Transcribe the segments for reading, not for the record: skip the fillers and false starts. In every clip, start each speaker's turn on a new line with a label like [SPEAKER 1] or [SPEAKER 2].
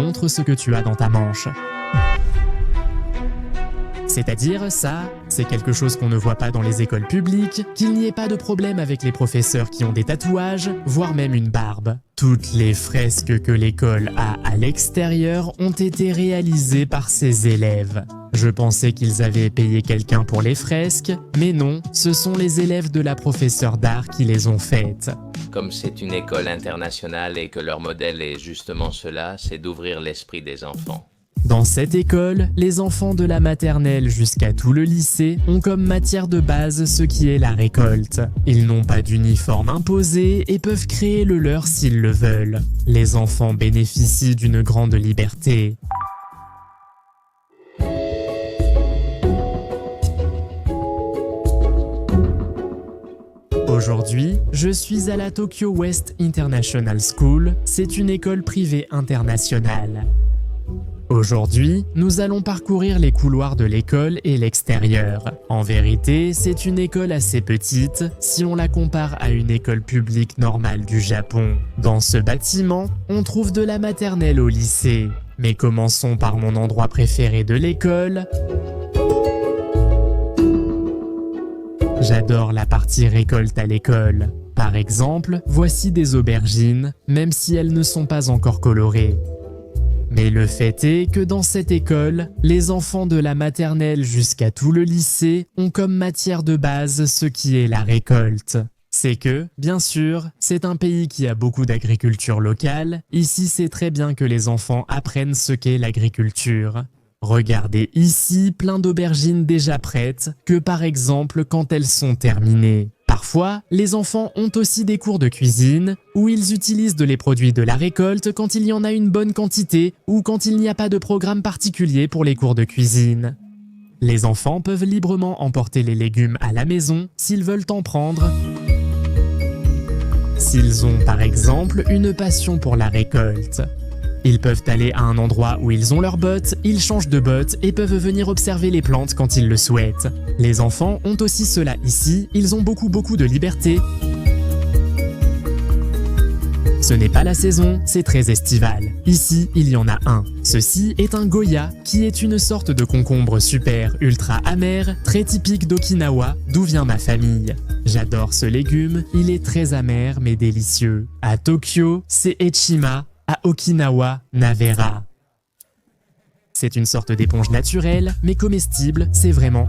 [SPEAKER 1] montre ce que tu as dans ta manche. C'est-à-dire, ça, c'est quelque chose qu'on ne voit pas dans les écoles publiques, qu'il n'y ait pas de problème avec les professeurs qui ont des tatouages, voire même une barbe. Toutes les fresques que l'école a à l'extérieur ont été réalisées par ses élèves. Je pensais qu'ils avaient payé quelqu'un pour les fresques, mais non, ce sont les élèves de la professeure d'art qui les ont faites.
[SPEAKER 2] Comme c'est une école internationale et que leur modèle est justement cela, c'est d'ouvrir l'esprit des enfants.
[SPEAKER 1] Dans cette école, les enfants de la maternelle jusqu'à tout le lycée ont comme matière de base ce qui est la récolte. Ils n'ont pas d'uniforme imposé et peuvent créer le leur s'ils le veulent. Les enfants bénéficient d'une grande liberté. Aujourd'hui, je suis à la Tokyo West International School, c'est une école privée internationale. Aujourd'hui, nous allons parcourir les couloirs de l'école et l'extérieur. En vérité, c'est une école assez petite si on la compare à une école publique normale du Japon. Dans ce bâtiment, on trouve de la maternelle au lycée. Mais commençons par mon endroit préféré de l'école. J'adore la partie récolte à l'école. Par exemple, voici des aubergines, même si elles ne sont pas encore colorées. Mais le fait est que dans cette école, les enfants de la maternelle jusqu'à tout le lycée ont comme matière de base ce qui est la récolte. C'est que, bien sûr, c'est un pays qui a beaucoup d'agriculture locale. Ici, c'est très bien que les enfants apprennent ce qu'est l'agriculture. Regardez ici plein d'aubergines déjà prêtes, que par exemple quand elles sont terminées. Parfois, les enfants ont aussi des cours de cuisine où ils utilisent les produits de la récolte quand il y en a une bonne quantité ou quand il n'y a pas de programme particulier pour les cours de cuisine. Les enfants peuvent librement emporter les légumes à la maison s'ils veulent en prendre. S'ils ont par exemple une passion pour la récolte. Ils peuvent aller à un endroit où ils ont leurs bottes, ils changent de bottes et peuvent venir observer les plantes quand ils le souhaitent. Les enfants ont aussi cela ici, ils ont beaucoup de liberté. Ce n'est pas la saison, c'est très estival. Ici, il y en a un. Ceci est un goya, qui est une sorte de concombre super ultra amer, très typique d'Okinawa, d'où vient ma famille. J'adore ce légume, il est très amer mais délicieux. À Tokyo, c'est Echima. À Okinawa, Navera. C'est une sorte d'éponge naturelle, mais comestible, c'est vraiment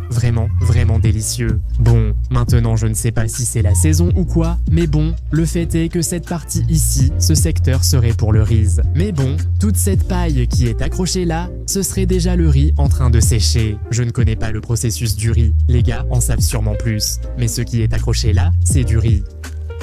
[SPEAKER 1] délicieux. Bon, maintenant je ne sais pas si c'est la saison ou quoi, mais bon, le fait est que cette partie ici, ce secteur serait pour le riz. Mais bon, toute cette paille qui est accrochée là, ce serait déjà le riz en train de sécher. Je ne connais pas le processus du riz, les gars en savent sûrement plus, mais ce qui est accroché là, c'est du riz.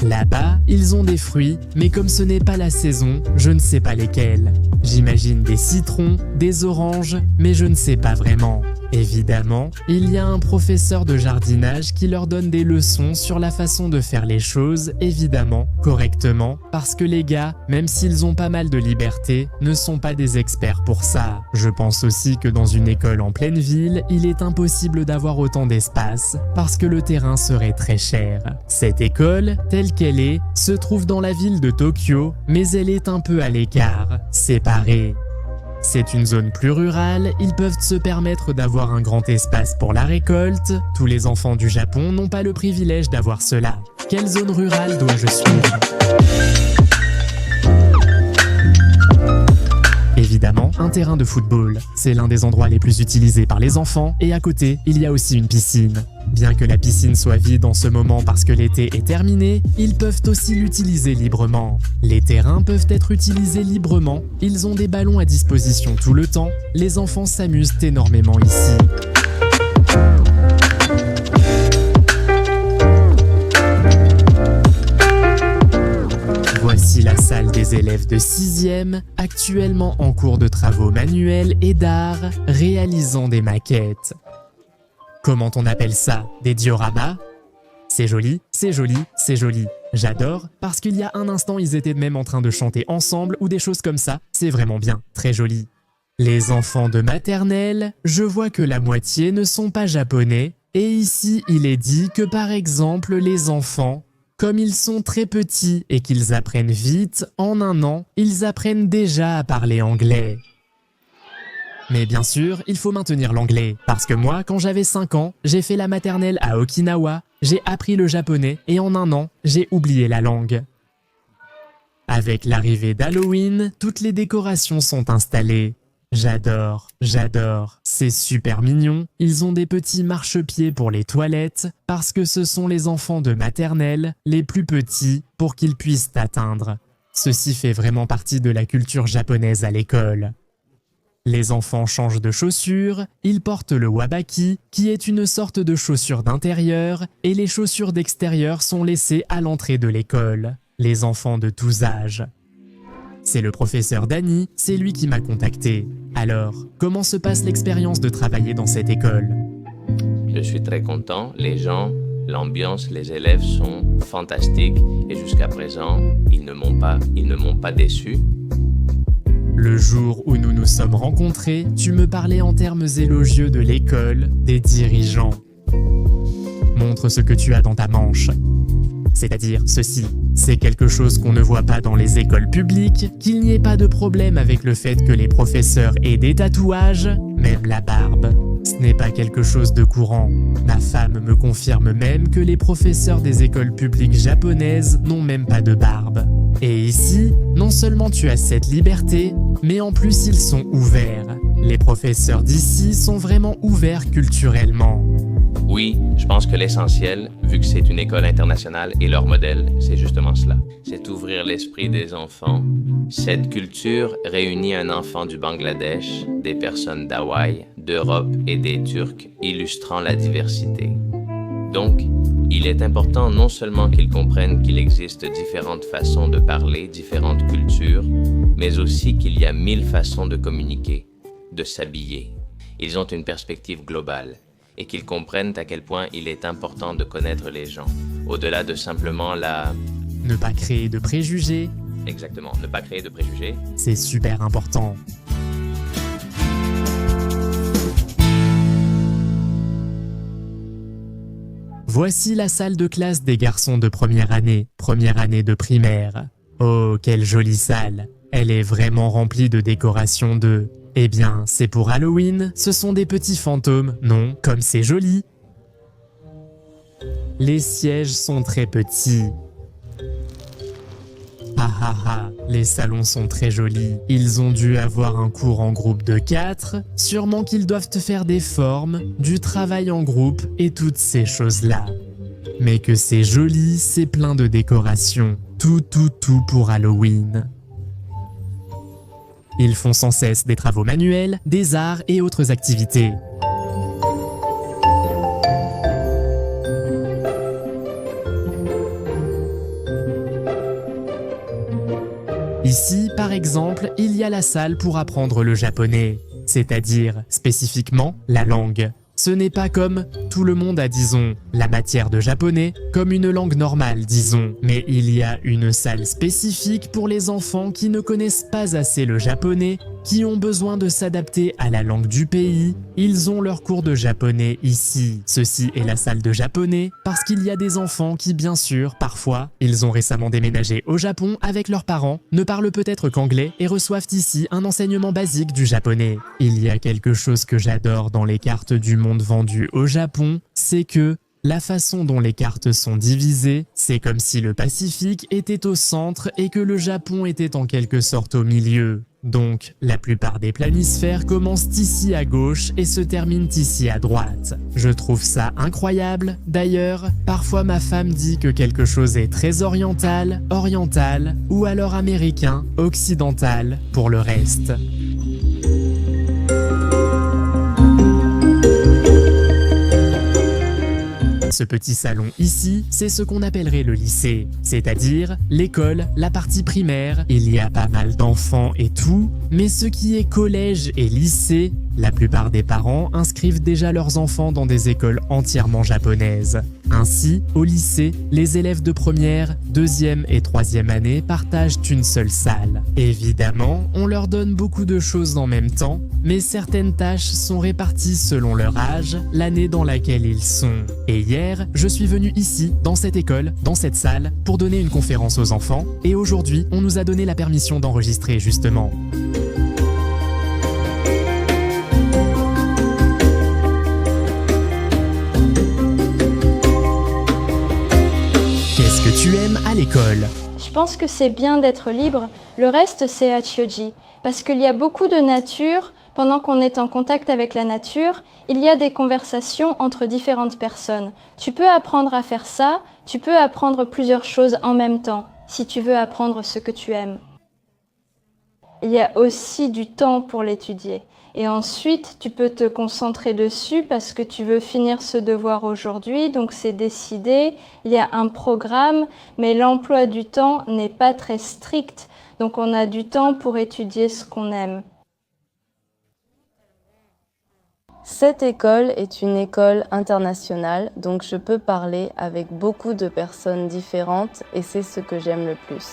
[SPEAKER 1] Là-bas, ils ont des fruits, mais comme ce n'est pas la saison, je ne sais pas lesquels. J'imagine des citrons, des oranges, mais je ne sais pas vraiment. Évidemment, il y a un professeur de jardinage qui leur donne des leçons sur la façon de faire les choses, évidemment, correctement, parce que les gars, même s'ils ont pas mal de liberté, ne sont pas des experts pour ça. Je pense aussi que dans une école en pleine ville, il est impossible d'avoir autant d'espace, parce que le terrain serait très cher. Cette école, telle qu'elle est, se trouve dans la ville de Tokyo, mais elle est un peu à l'écart, séparée. C'est une zone plus rurale, ils peuvent se permettre d'avoir un grand espace pour la récolte. Tous les enfants du Japon n'ont pas le privilège d'avoir cela. Quelle zone rurale dois-je suivre ? Évidemment, un terrain de football. C'est l'un des endroits les plus utilisés par les enfants et à côté, il y a aussi une piscine. Bien que la piscine soit vide en ce moment parce que l'été est terminé, ils peuvent aussi l'utiliser librement. Les terrains peuvent être utilisés librement, ils ont des ballons à disposition tout le temps, les enfants s'amusent énormément ici. Voici la salle des élèves de 6e, actuellement en cours de travaux manuels et d'art, réalisant des maquettes. Comment on appelle ça? Des dioramas? C'est joli, c'est joli, c'est joli. J'adore, parce qu'il y a un instant ils étaient même en train de chanter ensemble ou des choses comme ça, c'est vraiment bien, très joli. Les enfants de maternelle, je vois que la moitié ne sont pas japonais, et ici il est dit que par exemple les enfants Comme ils sont très petits et qu'ils apprennent vite, en 1 an, ils apprennent déjà à parler anglais. Mais bien sûr, il faut maintenir l'anglais, parce que moi, quand j'avais 5 ans, j'ai fait la maternelle à Okinawa, j'ai appris le japonais et en 1 an, j'ai oublié la langue. Avec l'arrivée d'Halloween, toutes les décorations sont installées. J'adore, c'est super mignon. Ils ont des petits marchepieds pour les toilettes, parce que ce sont les enfants de maternelle, les plus petits, pour qu'ils puissent atteindre. Ceci fait vraiment partie de la culture japonaise à l'école. Les enfants changent de chaussures, ils portent le wabaki, qui est une sorte de chaussure d'intérieur, et les chaussures d'extérieur sont laissées à l'entrée de l'école. Les enfants de tous âges. C'est le professeur Danny, c'est lui qui m'a contacté. Alors, comment se passe l'expérience de travailler dans cette école?
[SPEAKER 2] Je suis très content, les gens, l'ambiance, les élèves sont fantastiques et jusqu'à présent, ils ne m'ont pas déçu.
[SPEAKER 1] Le jour où nous nous sommes rencontrés, tu me parlais en termes élogieux de l'école, des dirigeants. Montre ce que tu as dans ta manche. C'est-à-dire ceci, c'est quelque chose qu'on ne voit pas dans les écoles publiques, qu'il n'y ait pas de problème avec le fait que les professeurs aient des tatouages, même la barbe. Ce n'est pas quelque chose de courant. Ma femme me confirme même que les professeurs des écoles publiques japonaises n'ont même pas de barbe. Et ici, non seulement tu as cette liberté, mais en plus ils sont ouverts. Les professeurs d'ici sont vraiment ouverts culturellement.
[SPEAKER 2] Oui, je pense que l'essentiel, vu que c'est une école internationale et leur modèle, c'est justement cela. C'est ouvrir l'esprit des enfants. Cette culture réunit un enfant du Bangladesh, des personnes d'Hawaï, d'Europe et des Turcs, illustrant la diversité. Donc, il est important non seulement qu'ils comprennent qu'il existe différentes façons de parler, différentes cultures, mais aussi qu'il y a 1000 façons de communiquer, de s'habiller. Ils ont une perspective globale. Et qu'ils comprennent à quel point il est important de connaître les gens, au-delà de simplement
[SPEAKER 1] Ne pas créer de préjugés.
[SPEAKER 2] Exactement, ne pas créer de préjugés.
[SPEAKER 1] C'est super important. Voici la salle de classe des garçons de première année de primaire. Oh, quelle jolie salle! Elle est vraiment remplie de décorations de... Eh bien, c'est pour Halloween, ce sont des petits fantômes, non, comme c'est joli. Les sièges sont très petits. Les salons sont très jolis. Ils ont dû avoir un cours en groupe de 4, sûrement qu'ils doivent faire des formes, du travail en groupe et toutes ces choses-là. Mais que c'est joli, c'est plein de décorations. Tout pour Halloween. Ils font sans cesse des travaux manuels, des arts et autres activités. Ici, par exemple, il y a la salle pour apprendre le japonais, c'est-à-dire spécifiquement la langue. Ce n'est pas comme tout le monde a, disons, la matière de japonais, comme une langue normale, disons. Mais il y a une salle spécifique pour les enfants qui ne connaissent pas assez le japonais, qui ont besoin de s'adapter à la langue du pays. Ils ont leur cours de japonais ici. Ceci est la salle de japonais, parce qu'il y a des enfants qui, bien sûr, parfois, ils ont récemment déménagé au Japon avec leurs parents, ne parlent peut-être qu'anglais et reçoivent ici un enseignement basique du japonais. Il y a quelque chose que j'adore dans les cartes du monde vendues au Japon, c'est que la façon dont les cartes sont divisées, c'est comme si le Pacifique était au centre et que le Japon était en quelque sorte au milieu. Donc, la plupart des planisphères commencent ici à gauche et se terminent ici à droite. Je trouve ça incroyable. D'ailleurs, parfois ma femme dit que quelque chose est très oriental, ou alors américain, occidental, pour le reste. Ce petit salon ici, c'est ce qu'on appellerait le lycée, c'est-à-dire l'école, la partie primaire. Il y a pas mal d'enfants et tout, mais ce qui est collège et lycée, la plupart des parents inscrivent déjà leurs enfants dans des écoles entièrement japonaises. Ainsi, au lycée, les élèves de première, deuxième et troisième année partagent une seule salle. Évidemment, on leur donne beaucoup de choses en même temps, mais certaines tâches sont réparties selon leur âge, l'année dans laquelle ils sont. Et hier, je suis venu ici, dans cette école, dans cette salle, pour donner une conférence aux enfants, et aujourd'hui, on nous a donné la permission d'enregistrer justement. Qu'est-ce que tu aimes à l'école ?
[SPEAKER 3] Je pense que c'est bien d'être libre, le reste c'est Hachioji, parce qu'il y a beaucoup de nature, pendant qu'on est en contact avec la nature, il y a des conversations entre différentes personnes. Tu peux apprendre à faire ça, tu peux apprendre plusieurs choses en même temps, si tu veux apprendre ce que tu aimes. Il y a aussi du temps pour l'étudier. Et ensuite, tu peux te concentrer dessus parce que tu veux finir ce devoir aujourd'hui, donc c'est décidé, il y a un programme, mais l'emploi du temps n'est pas très strict, donc on a du temps pour étudier ce qu'on aime.
[SPEAKER 4] Cette école est une école internationale, donc je peux parler avec beaucoup de personnes différentes et c'est ce que j'aime le plus.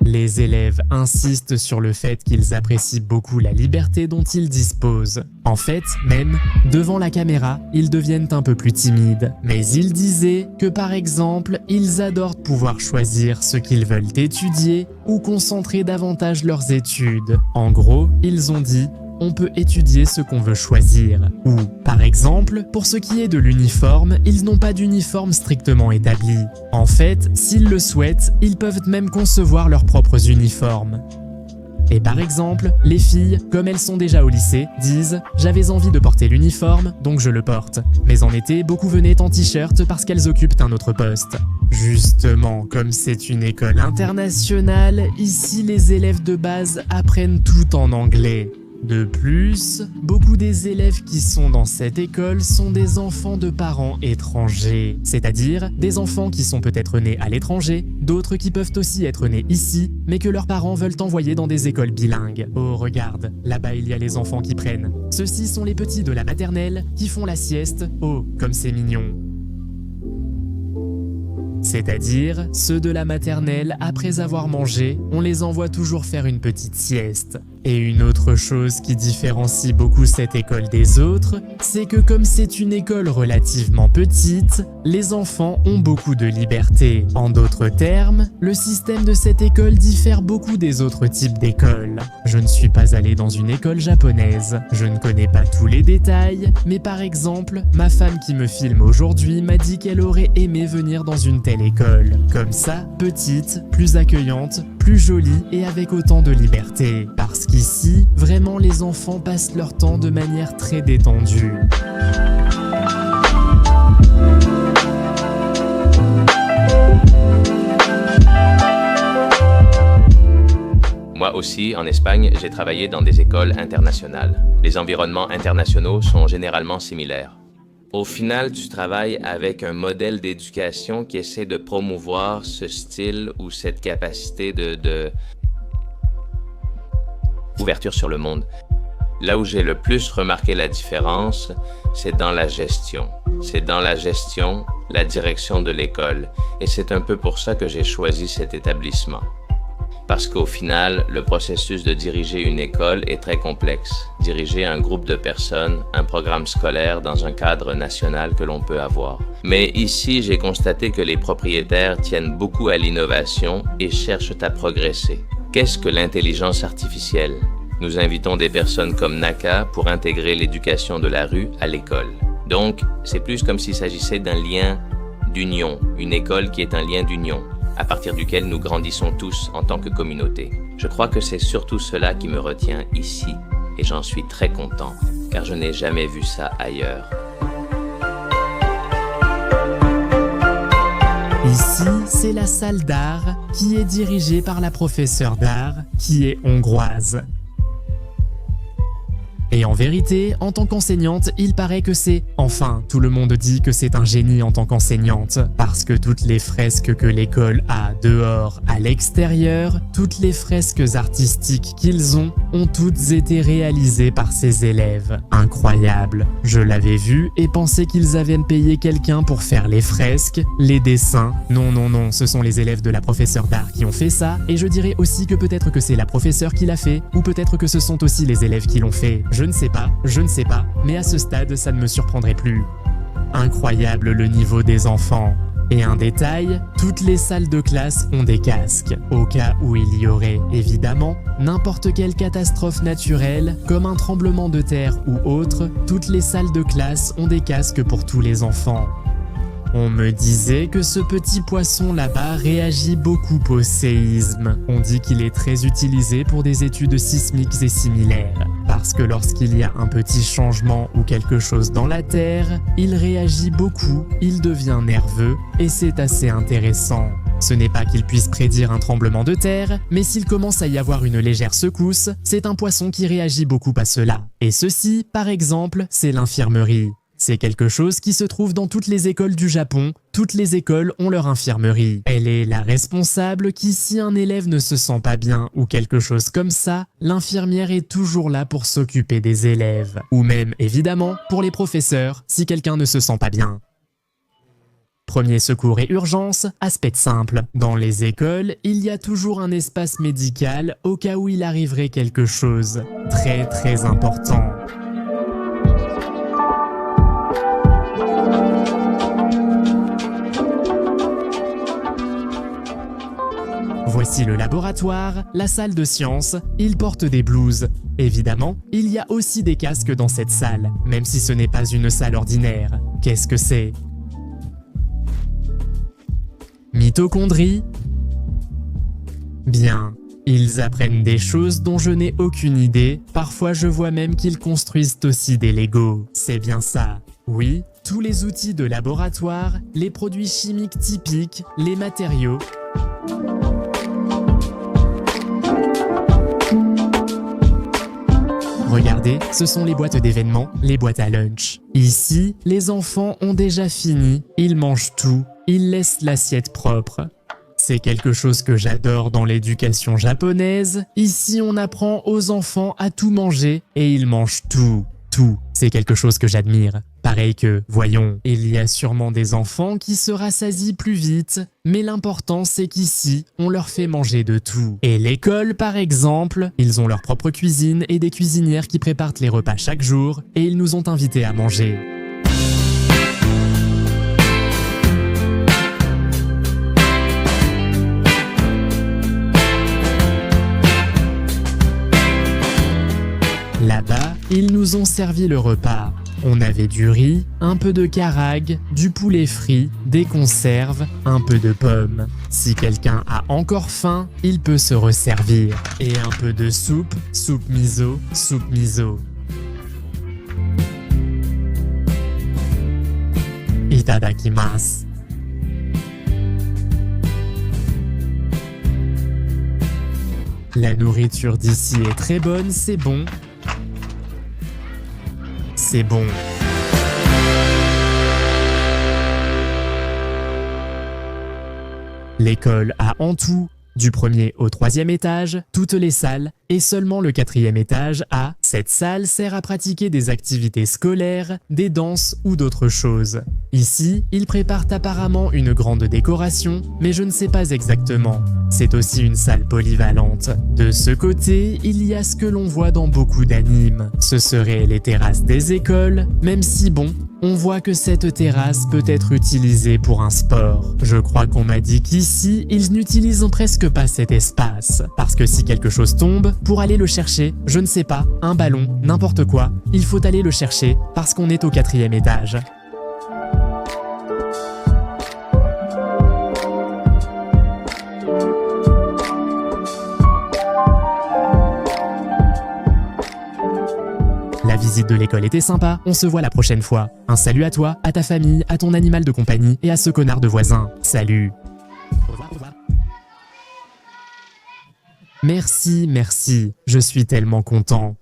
[SPEAKER 1] Les élèves insistent sur le fait qu'ils apprécient beaucoup la liberté dont ils disposent. En fait, même, devant la caméra, ils deviennent un peu plus timides. Mais ils disaient que par exemple, ils adorent pouvoir choisir ce qu'ils veulent étudier ou concentrer davantage leurs études. En gros, ils ont dit: on peut étudier ce qu'on veut choisir. Ou, par exemple, pour ce qui est de l'uniforme, ils n'ont pas d'uniforme strictement établi. En fait, s'ils le souhaitent, ils peuvent même concevoir leurs propres uniformes. Et par exemple, les filles, comme elles sont déjà au lycée, disent « j'avais envie de porter l'uniforme, donc je le porte ». Mais en été, beaucoup venaient en t-shirt parce qu'elles occupent un autre poste. Justement, comme c'est une école internationale, ici les élèves de base apprennent tout en anglais. De plus, beaucoup des élèves qui sont dans cette école sont des enfants de parents étrangers, c'est-à-dire des enfants qui sont peut-être nés à l'étranger, d'autres qui peuvent aussi être nés ici, mais que leurs parents veulent envoyer dans des écoles bilingues. Oh regarde, là-bas il y a les enfants qui prennent. Ceux-ci sont les petits de la maternelle qui font la sieste. Oh, comme c'est mignon. C'est-à-dire, ceux de la maternelle, après avoir mangé, on les envoie toujours faire une petite sieste. Et une autre chose qui différencie beaucoup cette école des autres, c'est que comme c'est une école relativement petite, les enfants ont beaucoup de liberté. En d'autres termes, le système de cette école diffère beaucoup des autres types d'écoles. Je ne suis pas allé dans une école japonaise, je ne connais pas tous les détails, mais par exemple, ma femme qui me filme aujourd'hui m'a dit qu'elle aurait aimé venir dans une telle école. Comme ça, petite, plus accueillante, plus jolie et avec autant de liberté. Parce qu'ici, vraiment les enfants passent leur temps de manière très détendue.
[SPEAKER 2] Moi aussi, en Espagne, j'ai travaillé dans des écoles internationales. Les environnements internationaux sont généralement similaires. Au final, tu travailles avec un modèle d'éducation qui essaie de promouvoir ce style ou cette capacité de ouverture sur le monde. Là où j'ai le plus remarqué la différence, c'est dans la gestion. C'est dans la gestion, la direction de l'école. Et c'est un peu pour ça que j'ai choisi cet établissement. Parce qu'au final, le processus de diriger une école est très complexe. Diriger un groupe de personnes, un programme scolaire dans un cadre national que l'on peut avoir. Mais ici, j'ai constaté que les propriétaires tiennent beaucoup à l'innovation et cherchent à progresser. Qu'est-ce que l'intelligence artificielle? Nous invitons des personnes comme Naka pour intégrer l'éducation de la rue à l'école. Donc, c'est plus comme s'il s'agissait d'un lien d'union, une école qui est un lien d'union, à partir duquel nous grandissons tous en tant que communauté. Je crois que c'est surtout cela qui me retient ici, et j'en suis très content, car je n'ai jamais vu ça ailleurs.
[SPEAKER 1] Ici, c'est la salle d'art qui est dirigée par la professeure d'art qui est hongroise. Et en vérité, en tant qu'enseignante, il paraît que c'est... Enfin, tout le monde dit que c'est un génie en tant qu'enseignante, parce que toutes les fresques que l'école a dehors, à l'extérieur, toutes les fresques artistiques qu'ils ont toutes été réalisées par ses élèves. Incroyable. Je l'avais vu et pensais qu'ils avaient payé quelqu'un pour faire les fresques, les dessins. Non, non, non, ce sont les élèves de la professeure d'art qui ont fait ça, et je dirais aussi que peut-être que c'est la professeure qui l'a fait, ou peut-être que ce sont aussi les élèves qui l'ont fait. Je ne sais pas, mais à ce stade, ça ne me surprendrait plus. Incroyable le niveau des enfants. Et un détail, toutes les salles de classe ont des casques, au cas où il y aurait, évidemment, n'importe quelle catastrophe naturelle, comme un tremblement de terre ou autre, toutes les salles de classe ont des casques pour tous les enfants. On me disait que ce petit poisson là-bas réagit beaucoup au séisme. On dit qu'il est très utilisé pour des études sismiques et similaires. Parce que lorsqu'il y a un petit changement ou quelque chose dans la Terre, il réagit beaucoup, il devient nerveux, et c'est assez intéressant. Ce n'est pas qu'il puisse prédire un tremblement de terre, mais s'il commence à y avoir une légère secousse, c'est un poisson qui réagit beaucoup à cela. Et ceci, par exemple, c'est l'infirmerie. C'est quelque chose qui se trouve dans toutes les écoles du Japon. Toutes les écoles ont leur infirmerie. Elle est la responsable qui, si un élève ne se sent pas bien ou quelque chose comme ça, l'infirmière est toujours là pour s'occuper des élèves. Ou même, évidemment, pour les professeurs, si quelqu'un ne se sent pas bien. Premier secours et urgence, aspect simple. Dans les écoles, il y a toujours un espace médical au cas où il arriverait quelque chose. Très très important. Voici le laboratoire, la salle de sciences, ils portent des blouses. Évidemment, il y a aussi des casques dans cette salle, même si ce n'est pas une salle ordinaire. Qu'est-ce que c'est ? Mitochondrie ? Bien, ils apprennent des choses dont je n'ai aucune idée, parfois je vois même qu'ils construisent aussi des Legos. C'est bien ça. Oui, tous les outils de laboratoire, les produits chimiques typiques, les matériaux... Regardez, ce sont les boîtes d'événements, les boîtes à lunch. Ici, les enfants ont déjà fini, ils mangent tout, ils laissent l'assiette propre. C'est quelque chose que j'adore dans l'éducation japonaise. Ici, on apprend aux enfants à tout manger et ils mangent tout. C'est quelque chose que j'admire. Pareil que, voyons, il y a sûrement des enfants qui se rassasient plus vite, mais l'important c'est qu'ici, on leur fait manger de tout. Et l'école, par exemple, ils ont leur propre cuisine et des cuisinières qui préparent les repas chaque jour, et ils nous ont invités à manger. Là-bas, ils nous ont servi le repas. On avait du riz, un peu de karaage, du poulet frit, des conserves, un peu de pommes. Si quelqu'un a encore faim, il peut se resservir. Et un peu de soupe, soupe miso. Itadakimasu. La nourriture d'ici est très bonne, c'est bon. C'est bon. L'école a en tout, du 1er au 3e étage, toutes les salles, et seulement le 4e étage a. Cette salle sert à pratiquer des activités scolaires, des danses ou d'autres choses. Ici, ils préparent apparemment une grande décoration, mais je ne sais pas exactement. C'est aussi une salle polyvalente. De ce côté, il y a ce que l'on voit dans beaucoup d'animes. Ce seraient les terrasses des écoles, même si bon, on voit que cette terrasse peut être utilisée pour un sport. Je crois qu'on m'a dit qu'ici, ils n'utilisent presque pas cet espace. Parce que si quelque chose tombe, pour aller le chercher, je ne sais pas, un ballon, n'importe quoi, il faut aller le chercher parce qu'on est au 4e étage. La visite de l'école était sympa, on se voit la prochaine fois. Un salut à toi, à ta famille, à ton animal de compagnie et à ce connard de voisin. Salut. Au revoir. Merci, je suis tellement content.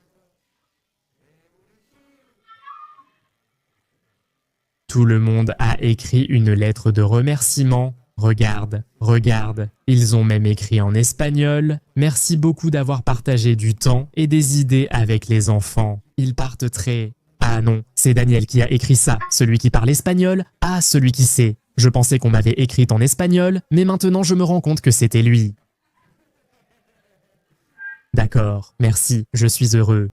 [SPEAKER 1] Tout le monde a écrit une lettre de remerciement. Regarde, regarde. Ils ont même écrit en espagnol. Merci beaucoup d'avoir partagé du temps et des idées avec les enfants. Ils partent très... Ah non, c'est Daniel qui a écrit ça. Celui qui parle espagnol. Ah, celui qui sait. Je pensais qu'on m'avait écrit en espagnol, mais maintenant je me rends compte que c'était lui. D'accord, merci, je suis heureux.